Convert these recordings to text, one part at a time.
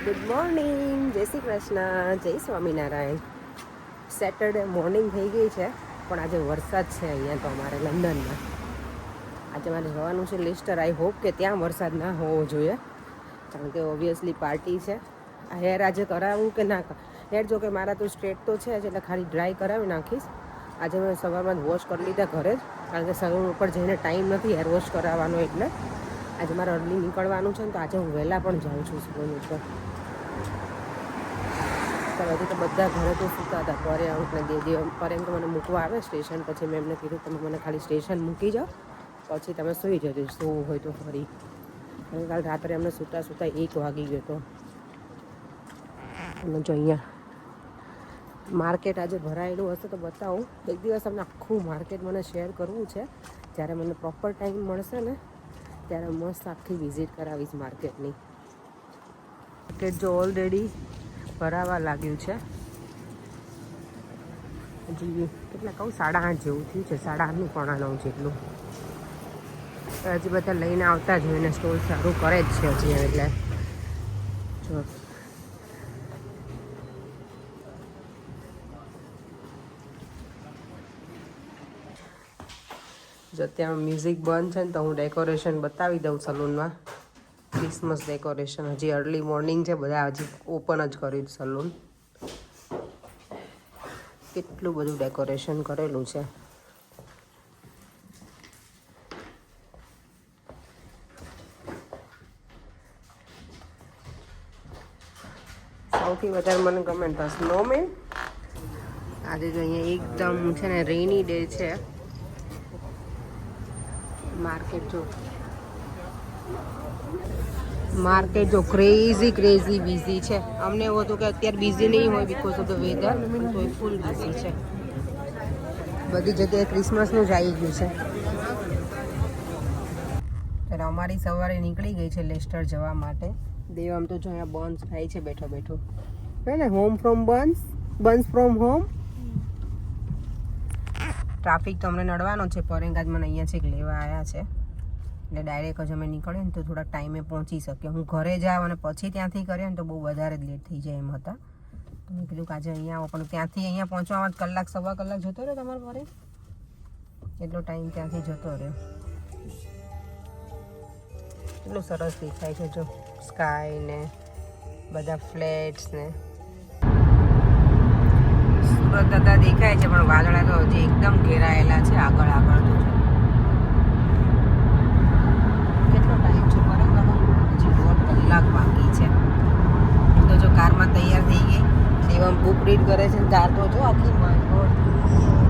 Good morning, જય શ્રી કૃષ્ણ, જય Swaminarayan. Saturday morning થઈ ગઈ છે, પણ આજે વરસાદ છે અહીંયા તો અમારે લંડનમાં. આજે મારે જવાનું છે લેસ્ટર. આઈ હોપ કે ત્યાં વરસાદ ના હોવો જોઈએ, કારણ કે ઓબ્વિયસલી પાર્ટી છે. આ હેર આજે કરાવવું કે ના હેર, જો કે મારા તો સ્ટ્રેટ તો છે જ, એટલે ખાલી ડ્રાય કરાવી નાખીશ. આજે મેં સવારમાં જ વોશ કરી લીધા ઘરે જ, કારણ કે સવાર ઉપર જઈને ટાઈમ નથી હેર વોશ કરાવવાનો. એટલે આજે મારે અર્લી નીકળવાનું છે ને, તો આજે હું વહેલા પણ જાઉં છું સલૂન ઉપર. હજી તો બધા ઘરે તો સૂતા હતા. પરે પરે તો મને મૂકવા આવે સ્ટેશન. પછી મેં એમને કીધું તમે મને ખાલી સ્ટેશન મૂકી જાઓ, પછી તમે સૂઈ જજો, સૂવું હોય તો ફરી. અને કાલ રાત્રે અમને સૂતા 1 વાગી ગયો હતો. અને જો અહીંયા માર્કેટ આજે ભરાયેલું હશે તો બતાવું. એક દિવસ અમને આખું માર્કેટ મને શેર કરવું છે. જ્યારે મને પ્રોપર ટાઈમ મળશે ને, ત્યારે મસ્ત આખી વિઝિટ કરાવીશ માર્કેટની. માર્કેટ જો ઓલરેડી ભરાવા લાગ્યું છે. હજી કેટલા કહું, 8:30 જેવું થયું છે. 8:30 પોણા 9 જેટલું. હજી બધા લઈને આવતા જ હોય ને, સ્ટોલ સારું કરે જ છે હજી. એટલે જો ત્યાં મ્યુઝિક બંધ છે ને, તો હું ડેકોરેશન બતાવી દઉં સલૂનમાં. Christmas decoration. હજી અર્લી મોર્નિંગ છે, બધા હજી ઓપન જ કર્યું સલૂન. કેટલું બધું ડેકોરેશન કરેલું છે. સૌથી વધારે મને ગમે તો સ્નોમેન. આજે જો અહીંયા એકદમ છે ને રેની ડે છે. માર્કેટ જો ક્રેઝી બિઝી છે. અમને એવું હતું કે અત્યારે બિઝી નહીં હોય બિકોઝ ઓફ ધ વેધર, પણ તો ફૂલ બિઝી છે. બધી જગ્યાએ ક્રિસમસનું જ આવી ગયું છે. ત્યારે અમારી સવારે નીકળી ગઈ છે લેસ્ટર જવા માટે. દેવ આમ તો જો અહીંયા બન્સ ખાય છે બેઠો બેઠો. હે ને, home from buns from home. Traffic તો અમને નડવાનો છે. પરેંગાજ મને અહીંયા છેક લેવા આવ્યા છે, એટલે ડાયરેક્ટ જ અમે નીકળીએ ને તો થોડા ટાઈમે પહોંચી શકીએ. હું ઘરે જાઉં અને પછી ત્યાંથી કરીએ ને તો બહુ વધારે જ લેટ થઈ જાય એમ હતા. તો મેં કીધું કે આજે અહીંયા આવો, પણ ત્યાંથી અહીંયા પહોંચવામાં કલાક સવા કલાક જતો રહ્યો તમારે ઘરે. એટલો ટાઈમ ત્યાંથી જતો રહ્યો. એટલું સરસ દેખાય છે જો સ્કાય ને બધા ફ્લેટ્સ ને. સુરત દાદા દેખાય છે, પણ વાદળા તો હજી એકદમ ઘેરાયેલા છે. આગળ તો કેટલો ટાઈમ છે બરાબર, હજી 1.5 કલાક બાકી છે. હું તો જો કારમાં તૈયાર થઈ ગઈ. દેવમ બુક રીડ કરે છે. કાર તો જો આખી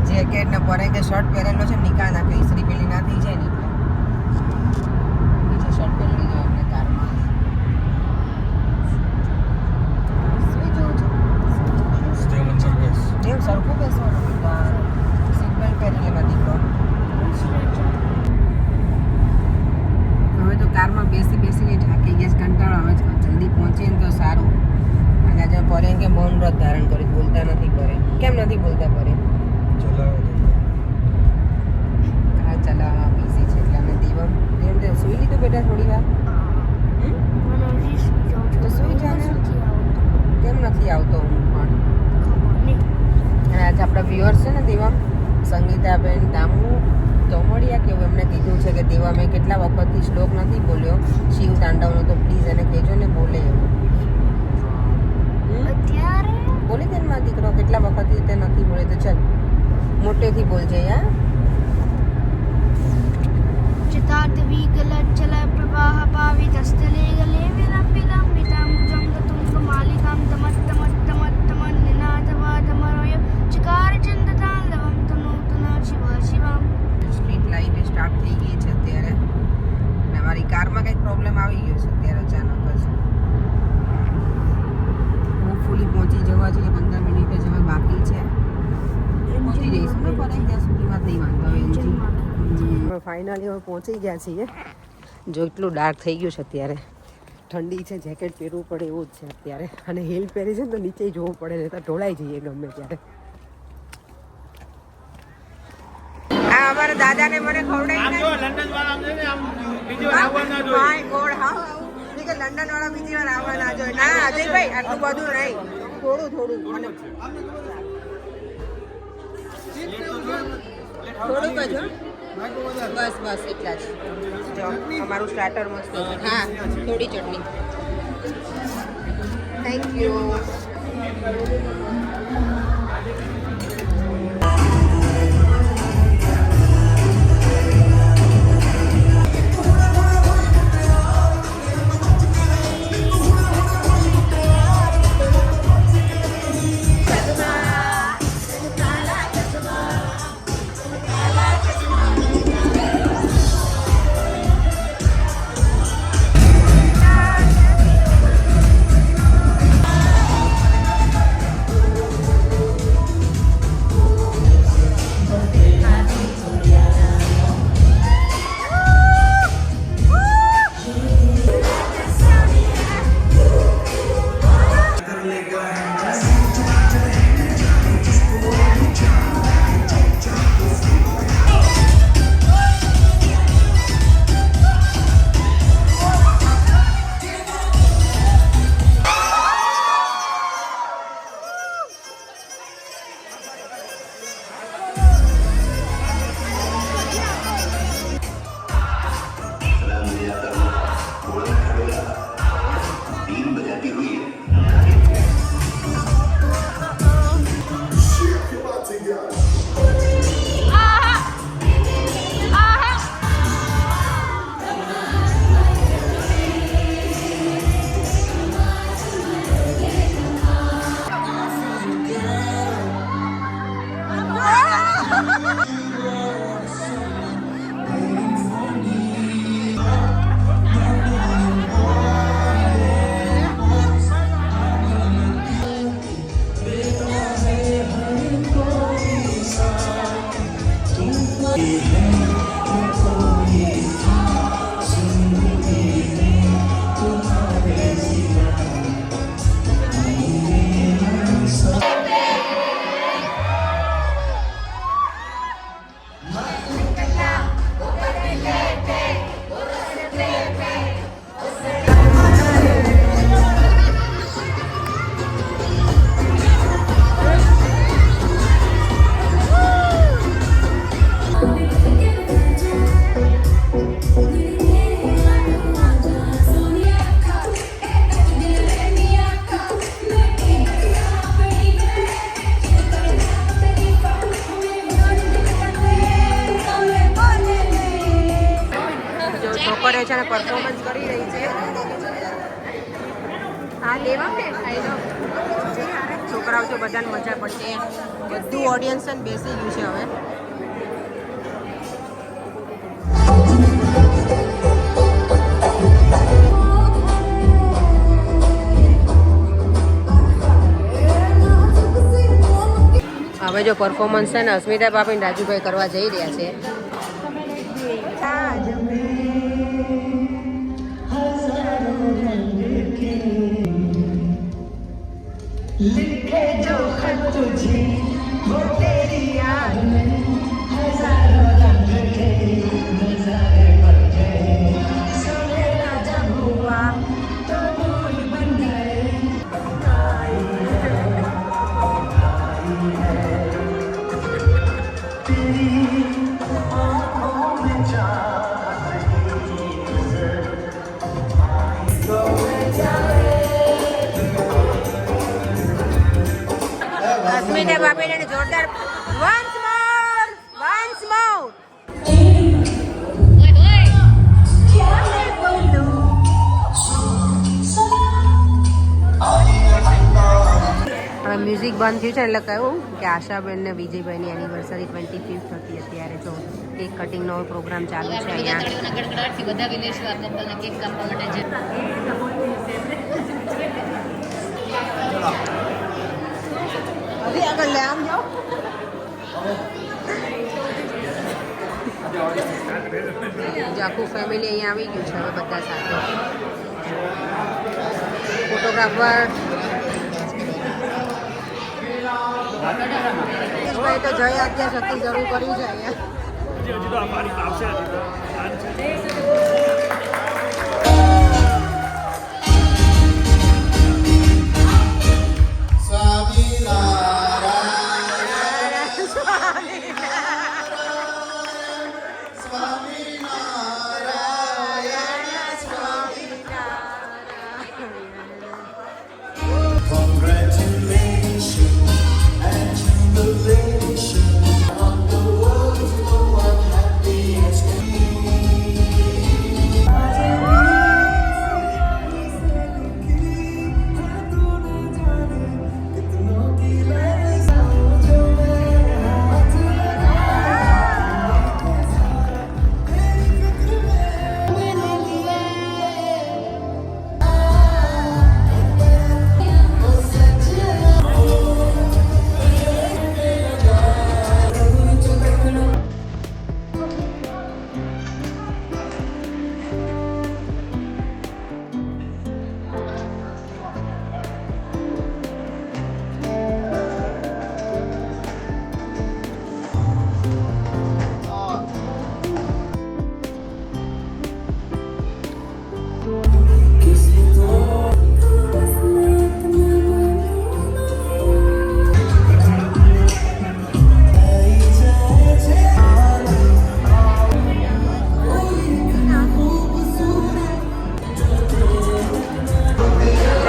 જેકેટ ને પરે કે શર્ટ પહેરેલો છે, નિકાળ નાખે ઇસ્ત્રી પેલી ના થઈ જાય ને, બીજો શર્ટ પહેરી લીધો એમને કારમાં. દેવ સરખું બેસવાનું, સીટ બેલ્ટ પહેરી લેવા દીકરો. હવે તો કારમાં બેસીને થાકી ગયા છે, કંટાળો આવે છે. જલ્દી પહોંચીએ ને તો સારું. અને આજે પરે કે મૌન વ્રત ધારણ કરી, બોલતા નથી પરે. કેમ નથી બોલતા પરે? કાર ચલાવવામાં બિઝી છે એટલે. અમે દેવ સુઈ લીધું બેટા થોડી વાર? તો સુઈ જા ને. કેમ નથી આવતો હું પણ? અને આજે આપણા વ્યુઅર્સ છે ને દેવા, સંગીતાબેન દામુ તોમડિયા, કે એમને કીધું છે કે દેવા મેં કેટલા વખતથી શ્લોક નથી બોલ્યો શિવ તાંડવનો, તો પ્લીઝ એને કહેજો ને બોલે એવું. બોલી દે ને મારા દીકરો, કેટલા વખતથી તે નથી બોલે. તો ચાલ મોટેથી બોલજે યાર. चितार्थ विकलज्जल प्रवाह पावितस्थले गले विलम्बितं जंगतुंग मालिकां तमत्तमत्तमन्निनादवादमरय चकार चंदतांडवं तनूतन शिव शिवम. સ્ટ્રીટ લાઇટ સ્ટાર્ટ થઈ ગઈ છે અત્યારે. અને મારી કારમાં કંઈક પ્રોબ્લેમ આવી ગયો છે અત્યારે અચાનક જ. હોપફુલી પહોંચી જવા જોઈએ. 15 મિનિટ જ હવે બાકી છે. પહોંચી જઈશું ને પરે, ત્યાં સુધીમાં નહીં વાંધો આવે. હવે ફાઇનલી હવે પહોંચી ગયા છીએ. જો એટલું ડાર્ક થઈ ગયું છે અત્યારે. ઠંડી છે, જેકેટ પહેરવું પડે એવું જ છે અત્યારે. અને હિલ પહેરી છે ને તો નીચે જોવું પડે, નહીં તો ઢોળાઈ જઈએ ગમે ત્યારે. આ અમારા દાદાને મને ખવડાવી લંડન વાળા બીજી વાર આવવાના જોઈએ. માય ગોડ, હા કે લંડન વાળા બીજી વાર આવવાના જોઈએ. ના અજયભાઈ આટલું બધું નહીં, થોડું થોડું મને થોડુંક જ હો. બસ બસ એટલા જ. જો અમારું સ્ટાર્ટર મસ્ત છે. હા થોડી ચટણી. Thank you. છોકરીઓ છે ને પરફોર્મન્સ કરી રહી છે. હા લેવા ને ખાઈ લો. છોકરાઓ તો બધાને મજા પડશે. બધું ઓડિયન્સ છે ને બેસી ગયું છે હવે. હવે જો પરફોર્મન્સ છે ને અસ્મિતા ભાભી ને રાજુભાઈ કરવા જઈ રહ્યા છે. लिखे जो खत तुझे वो तेरी याद में हजारों रंग के नजारे बन गए सवेरा जब हुआ तो फूल बन गए तेरी आँखों में चाहत की नजर तो मैं जाए અસ્મિતા બાપીને જોરદાર વન્સ મોર હવે મ્યુઝિક બંધ થયું છે એટલે કહ્યું કે આશાબેન ને વિજયભાઈની એનિવર્સરી 25th હતી. અત્યારે જો કેક કટિંગનો પ્રોગ્રામ ચાલુ છે અહીંયા. આગળ લે આમ જાઓ. આખું ફેમિલી અહીંયા આવી ગયું છે હવે બધા સાથે. ફોટોગ્રાફર ભાઈ તો જય અત્યાર સુધી જરૂર કર્યું છે અહીંયા.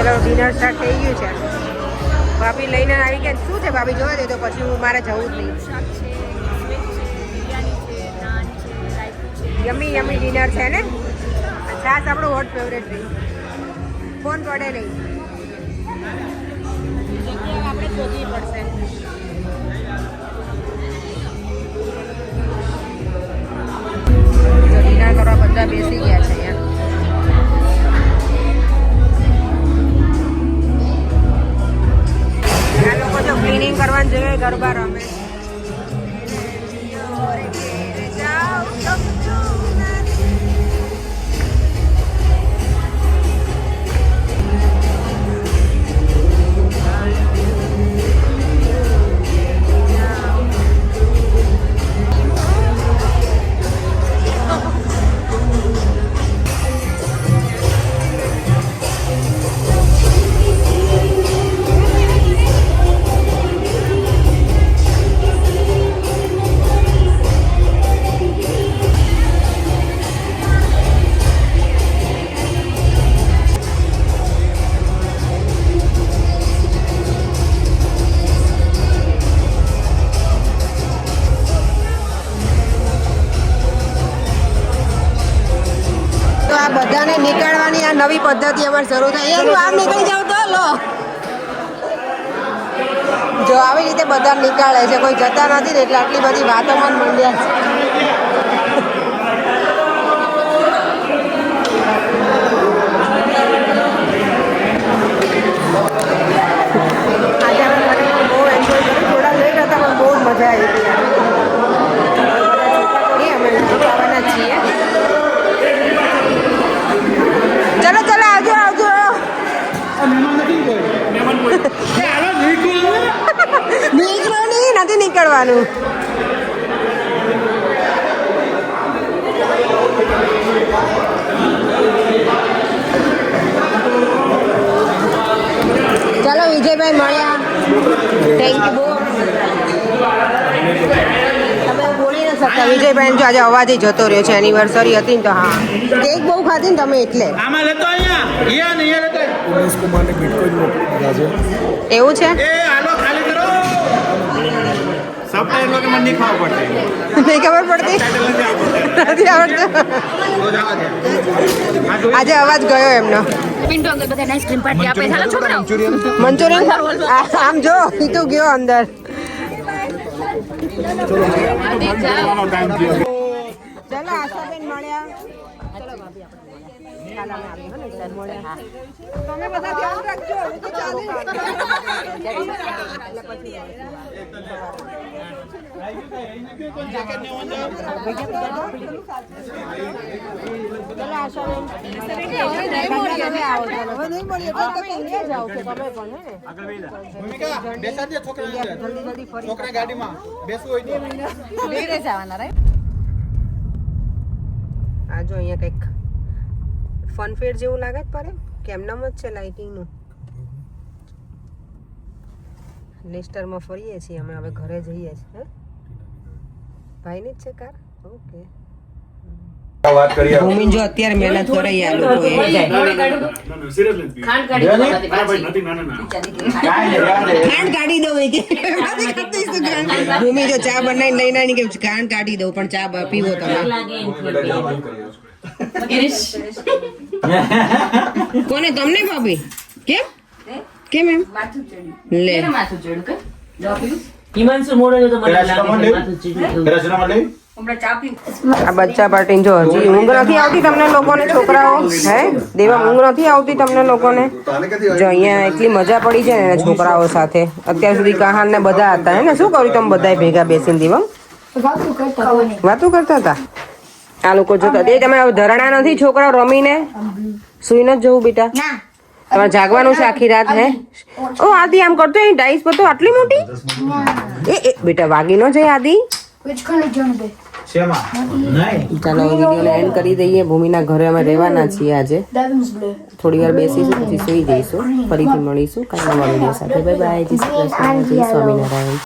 ચલો ડિનર સ્ટાર્ટ થઈ ગયું છે. ભાભી લઈને આવી ગયા. શું છે ભાભી જોવા દે તો પછી હું મારે જવું જ નહીં. યમી યમી ડિનર છે ને. છાસ આપણું હોટ ફેવરેટ રહી. ફોન પડે નહીં. જગ્યા આપણે શોધવી પડશે. ડિનર કરવા બધા બેસી ગયા છે અહીંયા. આ લોકો જો ક્લિનિંગ કરવાનું જોઈએ ગરબા રમે. બધાને નીકળવાની આ નવી પદ્ધતિ અમારે શરૂ થઈ. એનું આમ નીકળી જાવ તો લો જો આવી રીતે બધા નીકળે છે. કોઈ જતા નથી ને એટલે આટલી બધી વાતોમાં મંડ્યા છે. આજે અમે બહુ એન્જોય કર્યું. થોડા લેટ હતા પણ બહુ મજા આવી હતી. અમે આવવાના છીએ. ચલો ચલો આવજો આવજો. નીકળો નહીં, નથી નીકળવાનું. ચાલો વિજયભાઈ મળ્યા. થેન્ક યુ બહુ. તમે બોલી ન શકતા. વિજયભાઈ જો આજે અવાજ જતો રહ્યો છે. એનિવર્સરી હતી ને તો હા કેક બહુ ખાધી ને તમે એટલે. એવું છે. નહીં ખબર પડતી. નથી આવડતું. આજે અવાજ ગયો એમનો. મંચુરિયન આમ જો તું ગયો અંદર. ચલો આશાબેન મળ્યા. ચલો ભાભી તમે બધા ધ્યાન રાખજો. આ જો અહીંયા કંઈક ફનફેર જેવું લાગે જ પડે. કેમનામ જ છે લાઇટિંગનું. લેસ્ટરમાં ફરીએ છીએ અમે. હવે ઘરે જઈએ છીએ. ભાઈની જ છે કાર. ઓકે. ભૂમિ જો અત્યારે મહેનત કરે આ લોકો. ખાંડ કાઢી દો. ભૂમિ જો ચા બનાવીને લઈને આવી કે ખાંડ કાઢી દઉં પણ ચા પીવો તમે. કોને? તમને ભાભી? કેમ કેમ એમ લે હિમાંશુ મોડો તો મને લાગે આ બચ્ચા પાર્ટી જો હજી ઊંઘ નથી આવતી તમને લોકોને? છોકરાઓ હે દેવા ઊંઘ નથી આવતી તમને લોકોને? જો અહીંયા એટલી મજા પડી છે ને છોકરાઓ સાથે. અત્યાર સુધી કહાન ને બધા હતા હે ને. શું કર્યું તમે બધા ભેગા બેસીને દીવમ વાતું કરતા હતા? આ લોકો જોતા તે તમે ધરણા નથી છોકરાઓ રમીને સુઈને જ જવું બેટા. તમારે જાગવાનું છે આખી રાત હે? ઓ આદિ આમ કરતો એની ડાઈસ પર તો આટલી મોટી. એ બેટા વાગી ન જાય આદિ. ચાલો વિડીયોને એન્ડ કરી દઈએ. ભૂમિના ઘરે અમે રહેવાના છીએ આજે. થોડી વાર બેસીશું પછી સુઈ જઈશું. ફરીથી મળીશું કાલે નવા વિડીયો સાથે. Bye bye. જય શ્રી કૃષ્ણ. જય સ્વામિનારાયણ.